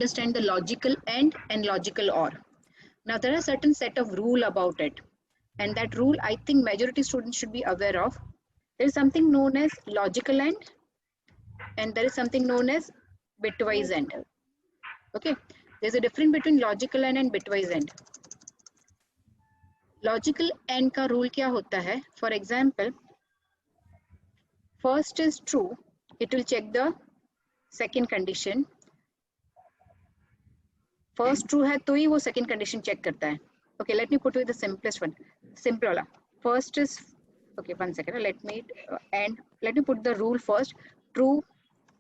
understand the logical and logical or. Now there are certain set of rule about it, and that rule I think majority students should be aware of. There is something known as logical and there is something known as bitwise AND. Okay, there's a difference between logical and bitwise AND. Logical AND का rule क्या होता है? For example, first is true, it will check the second condition. First true है तो ही वो second condition check करता है. Okay, let me put with the simplest one. Simple वाला. First is, okay, 1 second. Let me put the rule first. True,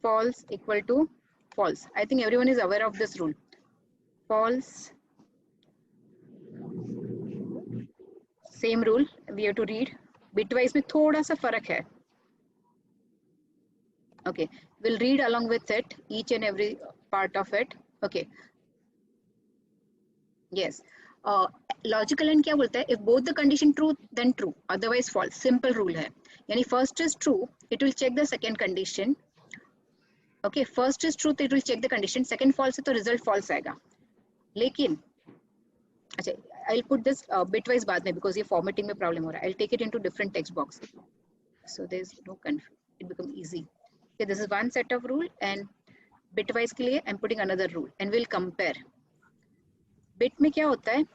false equal to false. I think everyone is aware of this rule. False. Same rule. We have to read. Bitwise में थोड़ा सा फर्क है. Okay, we'll read along with it, each and every part of it. Okay. Yes. Logical and क्या बोलता है? If both the condition true, then true. Otherwise false. Simple rule है. यानी first is true, it will check the second condition. Okay, first is true, it will check the condition. Second false है तो result false आएगा. लेकिन अच्छा, I'll put this bitwise बाद में because ये formatting में problem हो रहा है. I'll take it into different text box. So there's no confusion. It becomes easy. Okay, this is one set of rule and bitwise के लिए I'm putting another rule and we'll compare. Bit में क्या होता है?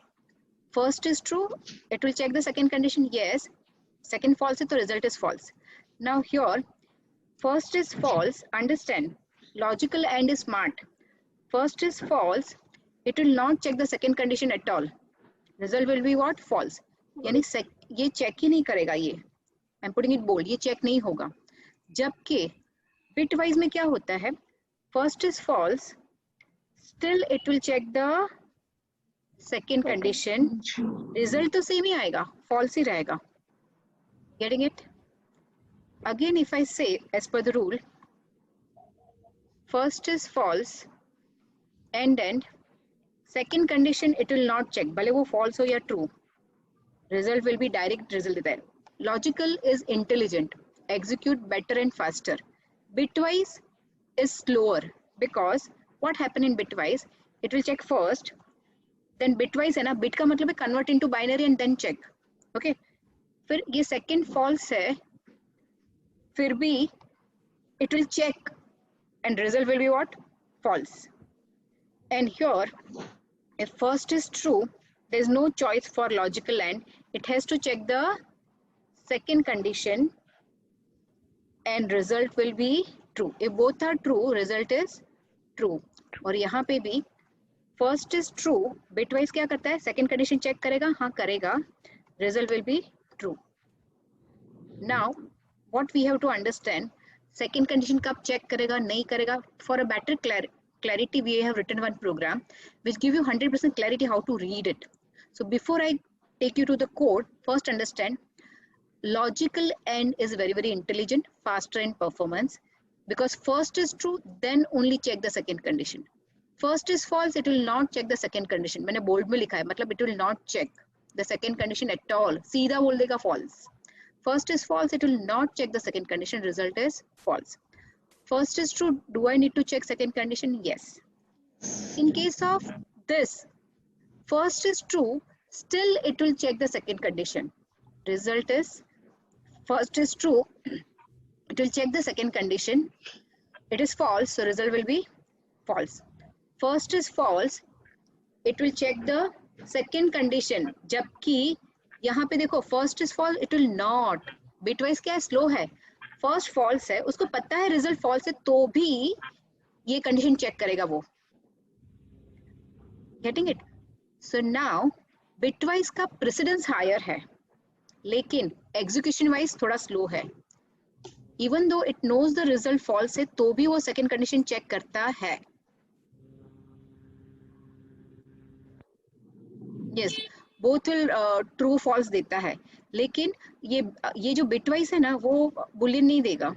First is true, it will check the second condition, yes. Second false है तो result is false. Now here, first is false, understand, logical and is smart. First is false, it will not check the second condition at all. Result will be what? False. यानी ये check ही नहीं करेगा ये. I'm putting it bold, ये check नहीं होगा. जबकि bitwise में क्या होता है? First is false, still it will check the second condition. Result तो same ही आएगा, false ही रहेगा. Getting it? Again, if I say as per the rule, first is false and second condition it will not check. भले वो false हो या true, result will be direct result there. Logical is intelligent, execute better and faster. Bitwise is slower because what happened in bitwise? It will check first, then bitwise है ना, bit का मतलब है convert into binary and then check. Okay, फिर ये second false है, फिर भी it will check and result will be what? False. And here, if first is true, there is no choice for logical and it has to check the second condition and result will be true. If both are true, result is true. और यहाँ पे भी first is true, bitwise क्या करता है? Second condition check करेगा, हाँ करेगा, result will be true. Now, what we have to understand, second condition कब check करेगा, नहीं करेगा. For a better clarity, we have written one program which give you 100% clarity how to read it. So before I take you to the code, first understand, logical AND is very, very intelligent, faster in performance because first is true, then only check the second condition. First is false, it will not check the second condition. मैंने bold में लिखा है, मतलब it will not check the second condition at all. सीधा बोल देगा false. First is false, it will not check the second condition, result is false. First is true, do I need to check second condition? Yes. In case of this, first is true, still it will check the second condition. Result is, first is true, it will check the second condition. It is false, so result will be false. First is false, it will check the second condition. जबकि यहाँ पे देखो first is false, it will not. Bitwise क्या है? Slow है. First false है, उसको पता है result false है तो भी ये condition check करेगा वो. Getting it? So now bitwise का precedence higher है, लेकिन execution wise थोड़ा slow है. Even though it knows the result false है तो भी वो second condition check करता है. Yes, both will true false देता है, लेकिन ये जो bitwise है ना वो boolean नहीं देगा.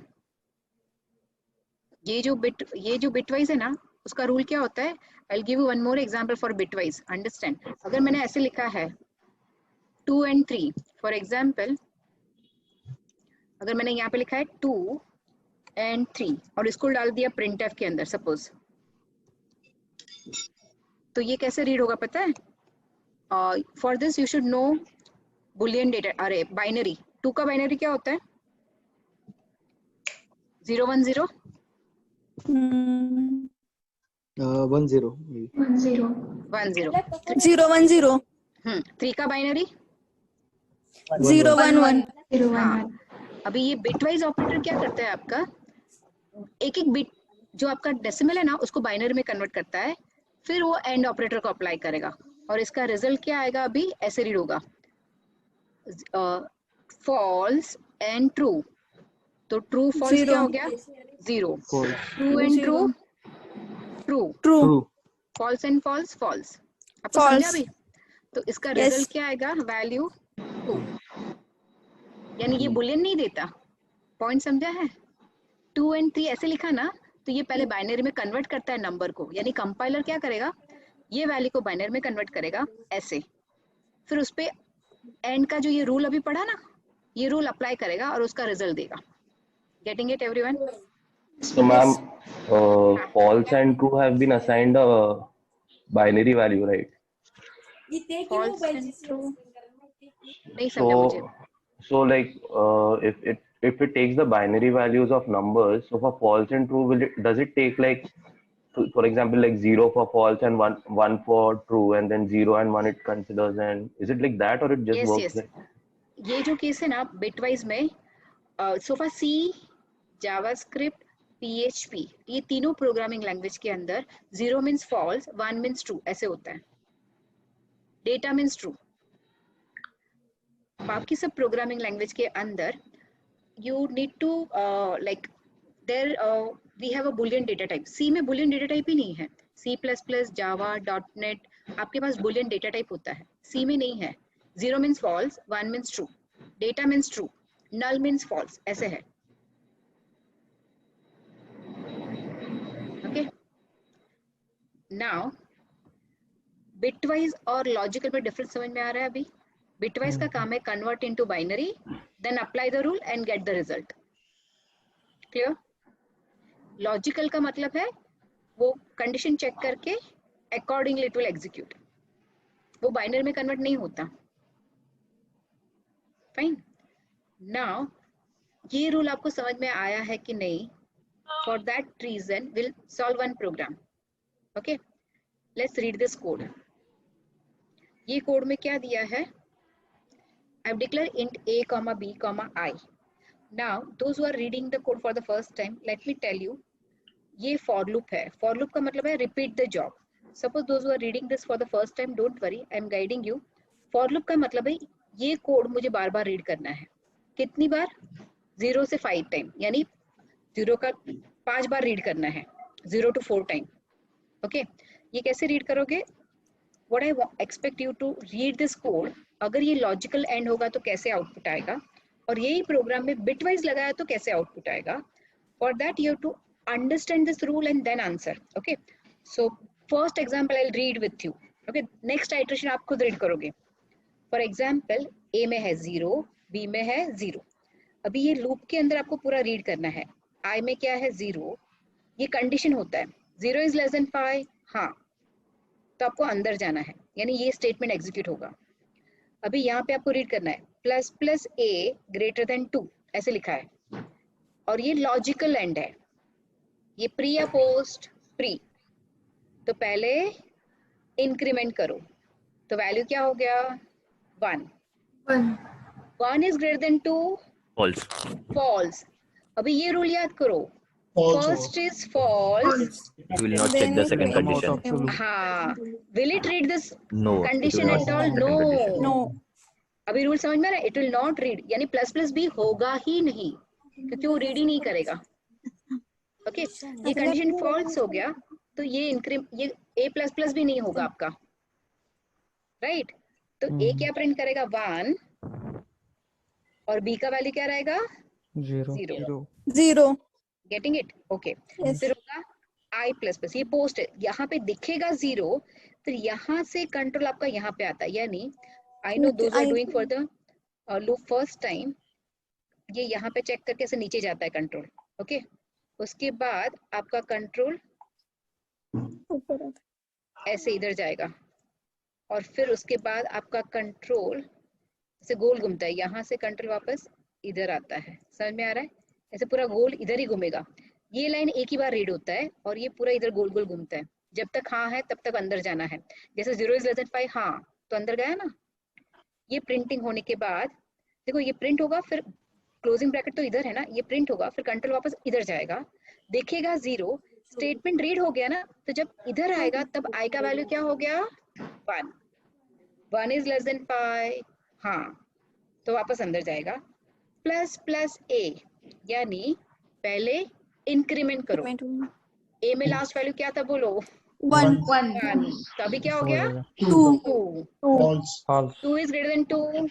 ये जो bitwise है ना उसका रूल क्या होता है? I'll give you one more example for bitwise. Understand? अगर मैंने ऐसे लिखा है 2 and 3, for example, अगर मैंने यहाँ पे लिखा है 2 and 3 और इसको डाल दिया printf के अंदर, suppose तो ये कैसे रीड होगा पता है? For this you should know Boolean data, अरे बाइनरी। 2 का बाइनरी क्या होता है? 0 1 0 1 0 1 0 0 1 0 3 का बाइनरी 0 1 1 हाँ। अभी ये बिटवाइज ऑपरेटर क्या करता है आपका, एक एक बिट जो आपका डेसिमल है ना उसको बाइनरी में कन्वर्ट करता है, फिर वो एंड ऑपरेटर को अप्लाई करेगा और इसका रिजल्ट क्या आएगा? अभी ऐसे रीड होगा फॉल्स एंड ट्रू। तो ट्रू फॉल्स क्या हो गया? 0। True and true true true false and false false. आपको समझा अभी? तो इसका रिजल्ट क्या आएगा? वैल्यू 2। यानी ये बुलियन नहीं देता, पॉइंट समझा है? 2 एंड 3 ऐसे लिखा ना, तो ये पहले बाइनरी में कन्वर्ट करता है नंबर को, यानी कंपाइलर क्या करेगा, ये वैल्यू को बाइनरी में कन्वर्ट करेगा ऐसे, फिर उस पे एंड का जो ये रूल अभी पढ़ा ना, ये रूल अप्लाई करेगा और उसका रिजल्ट देगा। Getting it everyone? So, ma'am, false and true have been assigned a binary value, right? False and true नहीं समझा मुझे। So like if it takes the binary values of numbers, so for false and true, does it take like, for example, like 0 for false and 1 for true, and then 0 and 1 it considers, and is it like that, or it just yes, works yes. like? ये जो case है ना bitwise में, sofa सी, JavaScript, PHP, ये तीनों programming language के अंदर 0 means false, 1 means true ऐसे होता है। Data means true. बाकी सब प्रोग्रामिंग लैंग्वेज के अंदर you need to like there we have a boolean data type. C में boolean data type ही नहीं है। C++, Java, .NET आपके पास boolean data type होता है, C में नहीं है। 0 means false, 1 means true, data means true, null means false, ऐसे है। okay, now bitwise और logical में difference समझ में आ रहा है अभी? bitwise का काम है convert into binary, then apply the rule and get the result. clear? Logical का मतलब है वो कंडीशन चेक करके अकॉर्डिंगली इट विल एग्जीक्यूट, वो बाइनरी में कन्वर्ट नहीं होता। फाइन। नाउ ये रूल आपको समझ में आया है कि नहीं? For that reason will solve one program. Okay, let's read this code. ये कोड में क्या दिया है? I have declared int a, b, i। Now those who are reading the code for the first time, let me tell you, ये for loop है। For loop का मतलब है repeat the job. Suppose those who are reading this for the first time, don't worry, I M guiding you. For loop का मतलब है ये code मुझे बार बार रीड करना है। कितनी बार? 0 से 5 टाइम, यानी 0 का 5 बार रीड करना है, 0 to 4 टाइम। ओके, ये कैसे रीड करोगे? What I expect you to read this code, अगर ये लॉजिकल एंड होगा तो कैसे आउटपुट आएगा, और यही प्रोग्राम में बिटवाइज लगाया तो कैसे आउटपुट आएगा। For that you have to understand this rule and then answer. Okay, so first example I'll read with you. Okay, next iteration आप खुद read करोगे। For example, A में है 0, B में है 0। अभी ये लूप के अंदर आपको पूरा रीड करना है। I में क्या है? 0। ये कंडीशन होता है 0 is less than 5, हाँ, तो आपको अंदर जाना है, यानी ये स्टेटमेंट एग्जीक्यूट होगा। अभी यहाँ पे आपको रीड करना है ++a greater than 2 ऐसे लिखा है, और ये लॉजिकल एंड है। ये प्री या पोस्ट? प्री। तो पहले इंक्रीमेंट करो, तो वैल्यू क्या हो गया? 1। 1 is greater than 2? False. False. अभी ये रूल याद करो, first is false, It will not check the second condition. हाँ, will it read this No. It will condition not at check all? the second condition. No. अभी rule समझ में आ रहा है? इट विल नॉट रीड, यानी plus भी होगा ही नहीं, क्योंकि वो रीड ही नहीं करेगा। ओके, ये कंडीशन फॉल्स हो गया तो ये ये a++ भी नहीं होगा आपका, राइट? तो a क्या प्रिंट करेगा? 1, और b का वैल्यू क्या रहेगा? 0। Getting it? ओके, फिर होगा i++, ये पोस्ट है, यहाँ पे दिखेगा 0, फिर यहाँ से कंट्रोल आपका यहाँ पे आता है, यानी I know those are doing for the loop first time, ये यहाँ पे चेक करके ऐसे नीचे जाता है कंट्रोल। ओके, उसके बाद आपका कंट्रोल ऐसे इधर जाएगा और फिर उसके बाद आपका कंट्रोल ऐसे गोल घूमता है, यहाँ से कंट्रोल वापस इधर आता है। समझ में आ रहा है? ऐसे पूरा गोल इधर ही घूमेगा। ये लाइन एक ही बार रीड होता है और ये पूरा इधर गोल गोल घूमता है। जब तक हाँ है तब तक अंदर जाना है। जैसे 0 इज लेस देन 5, हाँ तो अंदर गया ना। ये प्रिंटिंग होने के बाद देखो ये प्रिंट होगा, फिर क्लोजिंग ब्रैकेट तो इधर है ना, ये प्रिंट होगा, फिर कंट्रोल वापस इधर जाएगा, देखेगा 0, स्टेटमेंट रीड हो गया ना, तो जब इधर आएगा तब आई का वैल्यू क्या हो गया? 1। 1 इज लेस देन 5, हाँ तो वापस अंदर जाएगा। प्लस प्लस ए, यानी पहले इंक्रीमेंट करो। ए में लास्ट वैल्यू क्या था बोलो? 1 तो अभी क्या हो गया? 2 2 is greater than 2,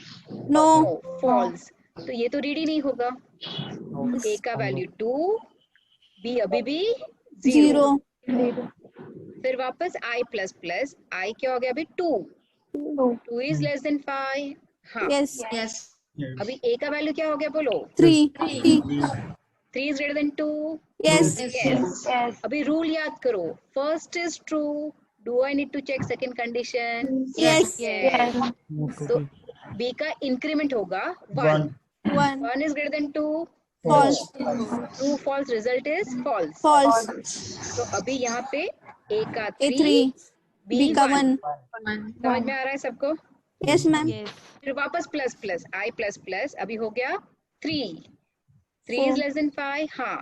no false. तो ये तो रीड ही नहीं होगा। ए का वैल्यू 2, बी अभी भी 0। 0 फिर वापस आई प्लस प्लस, आई क्या हो गया अभी? 2। 2 इज लेस देन 5, हाँ यस अभी ए का वैल्यू क्या हो गया बोलो? 3 3 is greater than 2, yes yes. अभी रूल याद करो, first is true, do I need to check second condition? Yes तो बी का इंक्रीमेंट होगा 1। 1 is greater than 2, false true false, result is false. False तो अभी यहाँ पे ए का ए 3, 3 बी का 1 समझ में आ रहा है सबको? यस मैम फिर वापस प्लस प्लस, आई प्लस प्लस, अभी हो गया 3। 3 इज लेस देन 5, हाँ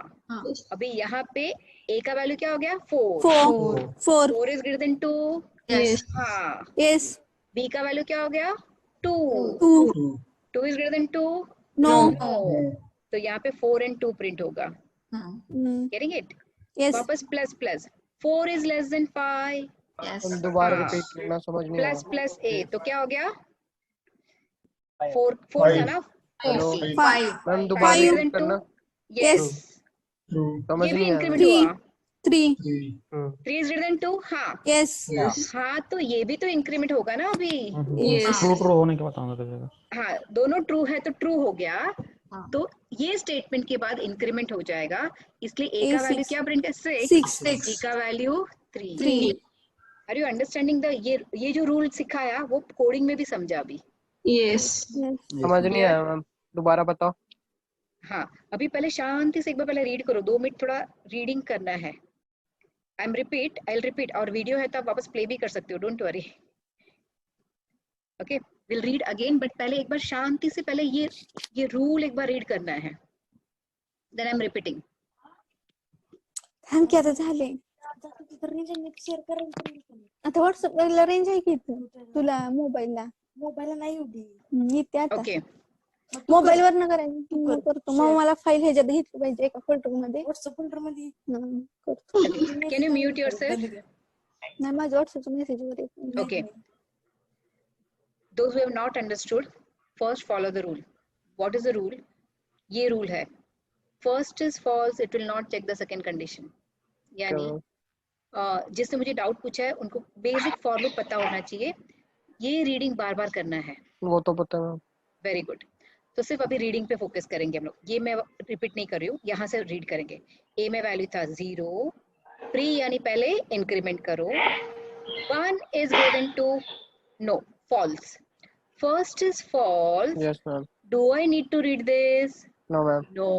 अभी यहाँ पे ए का वैल्यू क्या हो गया? 4। 4 इज ग्रेटर देन 2, हाँ यस बी का वैल्यू क्या हो गया? 2। 2 इज ग्रेटर देन 2, नो तो यहाँ पे 4 and 2 प्रिंट होगा। Getting it? यस वापस plus plus, 4 is less than 5, दोबारा रिपीट करना, समझ नहीं प्लस प्लस ए, तो क्या हो गया? 4 था ना? मैम दोबारा रिपीट करना, यस, समझ ये भी नहीं आया। इंक्रीमेंट हुआ। 3 3 इज ग्रेटर देन 2, हाँ यस हाँ तो ये भी तो इंक्रीमेंट होगा ना अभी। ट्रू होने के बाद हाँ दोनों ट्रू है तो ट्रू हो गया। तो ये स्टेटमेंट के बाद इंक्रीमेंट हो जाएगा, इसलिए ए का वैल्यू क्या प्रिंट है? 6, बी का value 3। Are you understanding the ये जो रूल सिखाया वो कोडिंग में भी समझा अभी? समझ नहीं आया मैम, दोबारा बताओ। हाँ अभी पहले शांति से एक बार पहले रीड करो, 2 मिनट थोड़ा रीडिंग करना है। आई विल रिपीट, और वीडियो है तो आप वापस प्ले भी कर सकते हो, don't worry. Okay will read again, but पहले एक बार शांति से पहले ये रूल एक बार रीड करना है, देन आई एम रिपीटिंग। थांब की आता झाले आता व्हॉट्सअपला रेंज आहे की इथं? तुला मोबाईलला नाही एवढी येते आता। ओके मोबाईल वर न करायचं मग करतो, मग मला फाईल ह्याच्यात घेतली पाहिजे एका फोल्डर मध्ये करतो। Can you mute yourself? नाही माझ्या व्हॉट्सअपच्या मेसेज वर येत। Okay. Those who have not understood, first follow the rule. What is the rule? ये rule है, first is false, it will not check the second condition. यानी जिसने मुझे डाउट पूछा है उनको बेसिक फॉर्मूला पता होना चाहिए। ये रीडिंग बार बार करना है। वो तो पता है। Very good. तो सिर्फ अभी रीडिंग पे फोकस करेंगे हम लोग। ये मैं रिपीट नहीं कर रही हूँ, यहाँ से रीड करेंगे। ए में वैल्यू था 0, प्री यानी पहले इंक्रीमेंट करो। 1 is greater than 2, no, false. First is false. Yes ma'am. Do I need to read this? No ma'am. No.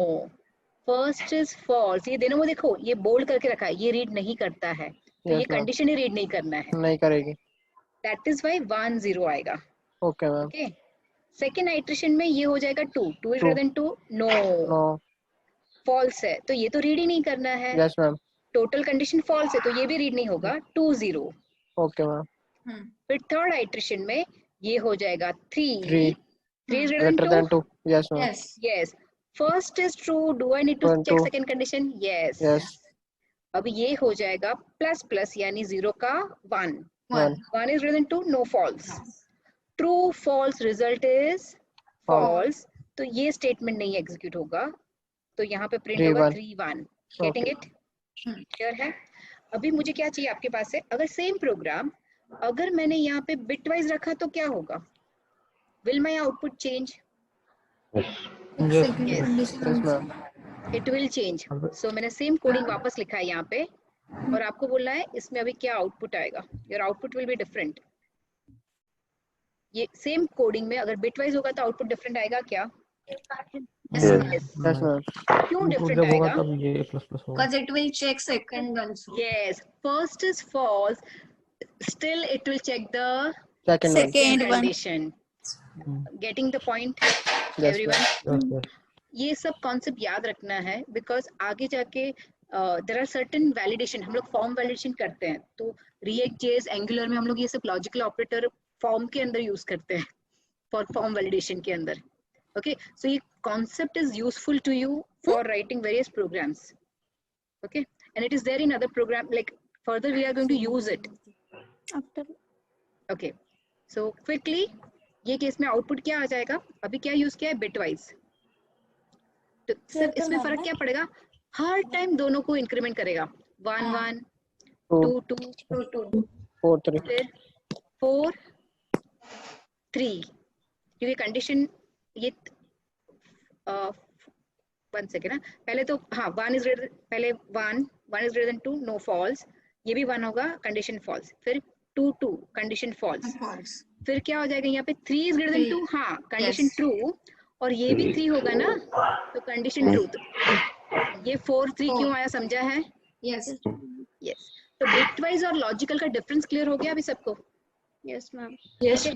First is false. ये दोनों में देखो, ये बोल्ड करके रखा है, ये रीड नहीं करता है, तो Yes, ये ma'am. कंडीशन ही रीड नहीं करना है। नहीं करेगी। That is why 1 0 आएगा। Okay ma'am. Okay. Second iteration में ये हो जाएगा 2 is greater than 2, no. No. False है, तो ये तो रीड ही नहीं करना है। Yes ma'am. Total condition false है, तो ये भी रीड नहीं होगा। 2 0। Okay ma'am. फिर थर्ड आइट्रेशन में ये हो जाएगा 3 3 is greater than 2. Yes ma'am. yes. First is true, do I need to One, check two. second condition? Yes. Yes. अब ये हो जाएगा प्लस प्लस यानी 0 का 1 1. 1 is greater than 2, no, false. True false result is false. तो ये statement नहीं execute होगा, तो यहाँ पे प्रिंट 3, होगा 1. 3 1। Getting it? क्लियर है? अभी मुझे क्या चाहिए आपके पास से, अगर सेम प्रोग्राम अगर मैंने यहाँ पे बिट वाइज रखा तो क्या होगा? Will my output change? Yes ma'am. It will change. So मैंने सेम कोडिंग वापस लिखा है यहाँ पे, और आपको बोलना है इसमें अभी क्या आउटपुट आएगा. Your output will be different. ये सेम कोडिंग में अगर बिटवाइज होगा तो आउटपुट डिफरेंट आएगा क्या? Yes, ma'am. क्यों डिफरेंट जब होगा आएगा? तब ये प्लस प्लस होगा. Because it will check second also. Yes, first is false, still it will check the Second one. Second one. condition. Getting the point, Yes, everyone? Yes, yes. ये सब concept याद रखना है बिकॉज आगे जाके there are certain validation. हम लोग form validation करते हैं तो रिएक्ट जेएस एंगुलर में हम लोग ये सब लॉजिकल ऑपरेटर फॉर्म के अंदर यूज करते हैं फॉर फॉर्म वैलिडेशन के अंदर. Okay, so ये concept is useful to you for writing various programs. Okay, and it is there in other program. Like further, we are going to use it. After. Okay, so quickly, ये case में output क्या आ जाएगा? अभी क्या use किया है? Bitwise. तो सिर्फ इसमें फर्क क्या पड़ेगा? हर टाइम दोनों को इंक्रीमेंट करेगा. 1 1 2 2 4 3. फिर 4 3 क्योंकि कंडीशन ये 1 सेकेंड ना. पहले तो हाँ 1 इज ग्रेटर, पहले 1 is greater than 2, no false. ये भी 1 होगा, कंडीशन फॉल्स. फिर 2 2 कंडीशन फॉल्स. फिर क्या हो जाएगा यहाँ पे? 3 इज ग्रेटर देन 2, हाँ कंडीशन ट्रू. और ये भी 3 होगा ना तो कंडीशन ट्रू. ये 4 3 क्यों आया समझा है? Yes. यस. तो बिटवाइज और लॉजिकल का डिफरेंस क्लियर हो गया अभी सबको? Yes, ma'am. Yes.